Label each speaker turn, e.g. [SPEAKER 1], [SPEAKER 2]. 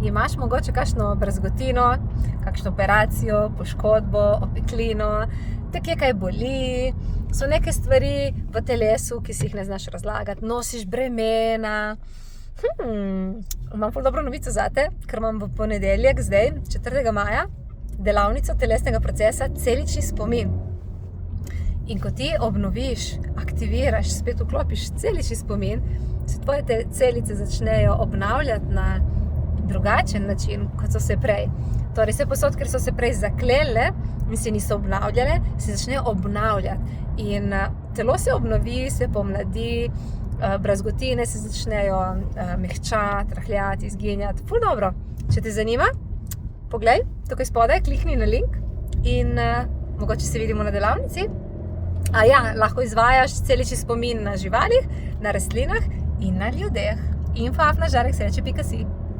[SPEAKER 1] imaš mogoče kakšno brazgotino, kakšno operacijo, poškodbo, opeklino, te kje kaj boli, so neke stvari v telesu, ki si jih ne znaš razlagati, nosiš bremena. Imam ful dobro novico zate, ker imam v ponedeljek zdaj, 4. maja, delavnico telesnega procesa celični spomin. In ko ti obnoviš, aktiviraš, spet vklopiš celični spomin, se tvoje te celice začnejo obnavljati na drugačen način, kot so se prej. Torej, vse posod, ker so se prej zaklele in se niso obnavljale, se začnejo obnavljati. In telo se obnovi, se pomladi, brazgotine se začnejo mehčati, rahljati, izginjati. Ful dobro. Če te zanima, poglej, tukaj spodaj, klikni na link in mogoče se vidimo na delavnici. Lahko izvajaš celični spomin na živalih, na rastlinah in na ljudeh. info@žareksreče.si